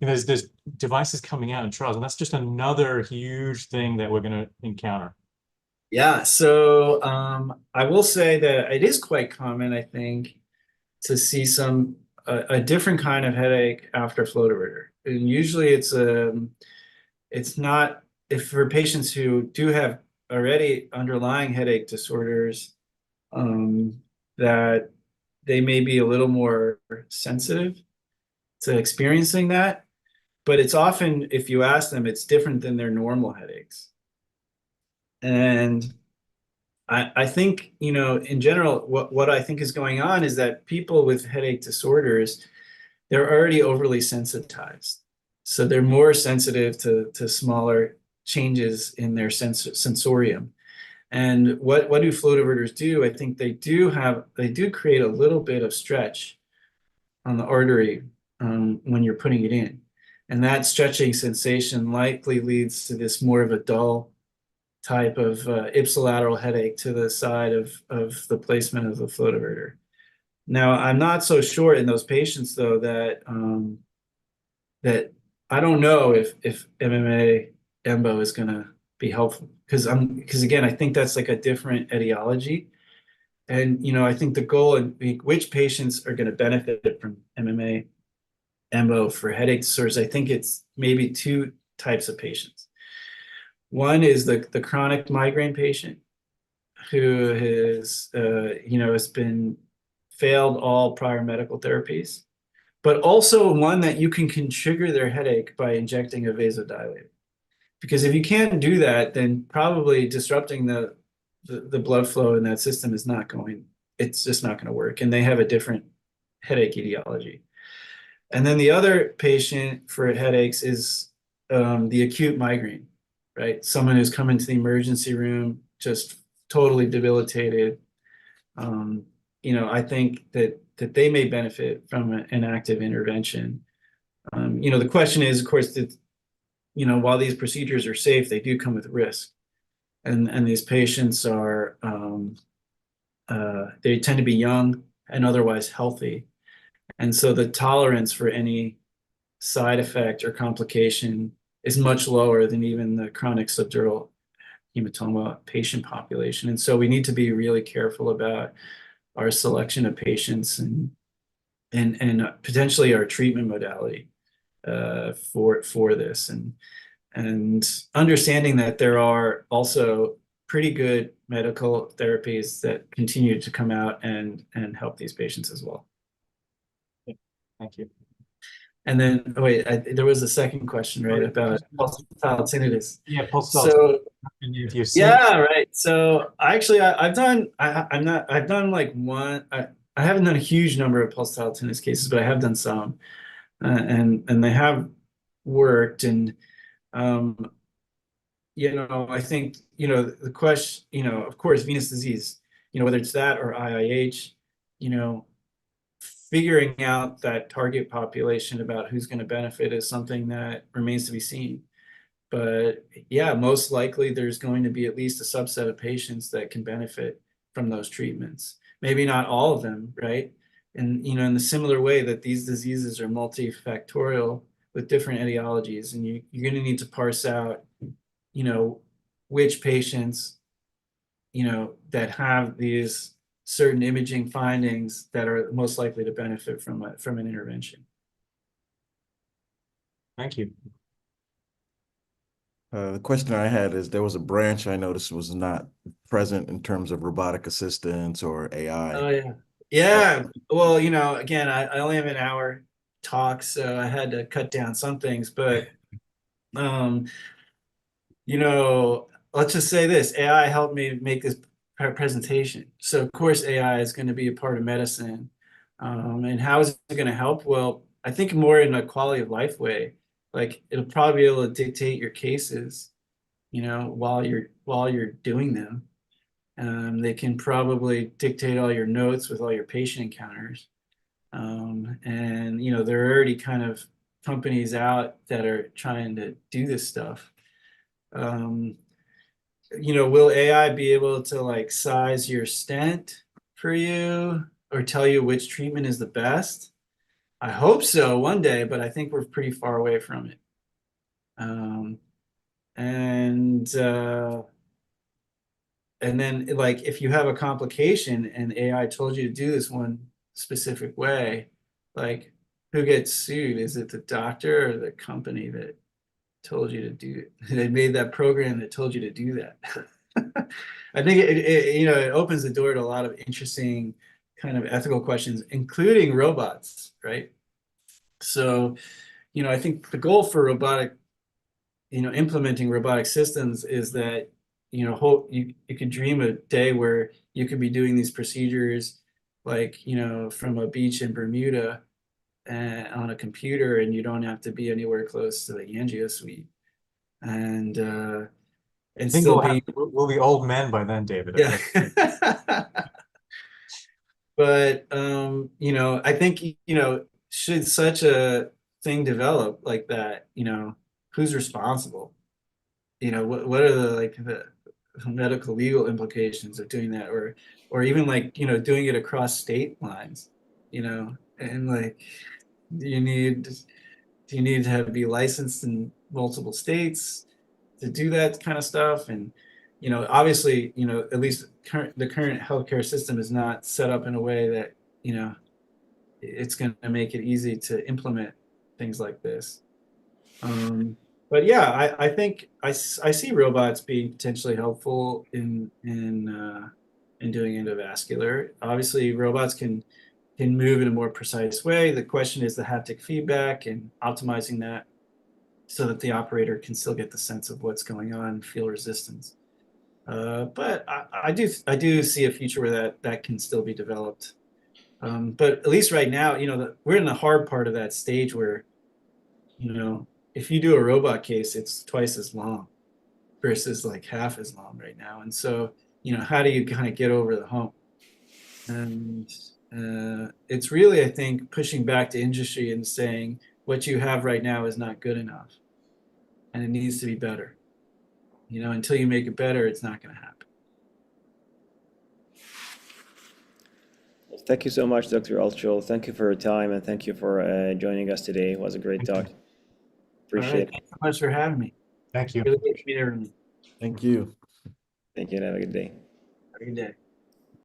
because there's devices coming out in trials, and that's just another huge thing that we're going to encounter. Yeah, so I will say that it is quite common, I think, to see a different kind of headache after flow diverter, and usually it's not, if for patients who do have already underlying headache disorders, that they may be a little more sensitive to experiencing that. But it's often, if you ask them, it's different than their normal headaches. And I think, in general, what I think is going on is that people with headache disorders, they're already overly sensitized. So they're more sensitive to smaller changes in their sensorium. And what do flow diverters do? I think they do create a little bit of stretch on the artery when you're putting it in. And that stretching sensation likely leads to this more of a dull type of ipsilateral headache to the side of the placement of the flow diverter. Now, I'm not so sure in those patients, though, that I don't know if MMA embo is going to be helpful, because again, I think that's like a different etiology. And I think the goal in which patients are going to benefit from MMA embo for headache disorders, I think it's maybe two types of patients. One is the chronic migraine patient who has been failed all prior medical therapies, but also one that you can trigger their headache by injecting a vasodilator. Because if you can't do that, then probably disrupting the blood flow in that system it's just not going to work. And they have a different headache etiology. And then the other patient for headaches is the acute migraine, right? Someone who's come into the emergency room, just totally debilitated. I think that they may benefit from an active intervention. The question is, of course, that while these procedures are safe, they do come with risk, and these patients are they tend to be young and otherwise healthy, And so the tolerance for any side effect or complication is much lower than even the chronic subdural hematoma patient population. And so we need to be really careful about our selection of patients and potentially our treatment modality for this, and understanding that there are also pretty good medical therapies that continue to come out and help these patients as well. Thank you. And then, oh wait, there was a second question, right, about pulsatile tinnitus. Yeah, pulsatile. So If you've seen, yeah, right. So actually, I've done I've done like one. I haven't done a huge number of pulsatile tinnitus cases, but I have done some, and they have worked. And I think the question, of course, venous disease, whether it's that or IIH, you know, figuring out that target population about who's going to benefit is something that remains to be seen. But yeah, most likely there's going to be at least a subset of patients that can benefit from those treatments. Maybe not all of them, right? And in the similar way that these diseases are multifactorial with different etiologies, and you're going to need to parse out, which patients, that have these certain imaging findings that are most likely to benefit from an intervention. thank you. The question I had is there was a branch I noticed was not present in terms of robotic assistance or AI. Oh yeah. Yeah. Well, again, I only have an hour talk, so I had to cut down some things, but um, let's just say this, AI helped me make this presentation. So of course AI is going to be a part of medicine. And how is it going to help? Well, I think more in a quality of life way. Like it'll probably be able to dictate your cases, while you're doing them. They can probably dictate all your notes with all your patient encounters. And there are already kind of companies out that are trying to do this stuff. Will AI be able to like size your stent for you or tell you which treatment is the best? I hope so one day, but I think we're pretty far away from it. Um, and and then like if you have a complication and AI told you to do this one specific way, like who gets sued? Is it the doctor or the company that told you to do it? They made that program that told you to do that. I think it opens the door to a lot of interesting kind of ethical questions, including robots, right? So, I think the goal for implementing robotic systems is that, hope you could dream a day where you could be doing these procedures like, from a beach in Bermuda on a computer, and you don't have to be anywhere close to the angio suite. And I think still be we'll be old men by then, David. yeah. But I think should such a thing develop like that, who's responsible? What are the medical legal implications of doing that, or even like doing it across state lines, and like do you need to be licensed in multiple states to do that kind of stuff? And obviously at least the current healthcare system is not set up in a way that it's going to make it easy to implement things like this. But yeah, I think I see robots being potentially helpful in doing endovascular. Obviously, robots can move in a more precise way. The question is the haptic feedback and optimizing that so that the operator can still get the sense of what's going on and feel resistance. But I do see a future where that can still be developed. But at least right now, we're in the hard part of that stage where, if you do a robot case, it's twice as long versus like half as long right now. And so, how do you kind of get over the hump? And it's really, I think, pushing back to industry and saying what you have right now is not good enough and it needs to be better. Until you make it better, it's not going to happen. Thank you so much, Dr. Altschul. Thank you for your time and thank you for joining us today. It was a great Thank talk. you. All Appreciate right, it. thanks so much for having me. Thank you. Really great to meet everyone. Thank you. Thank you and have a good day. Have a good day.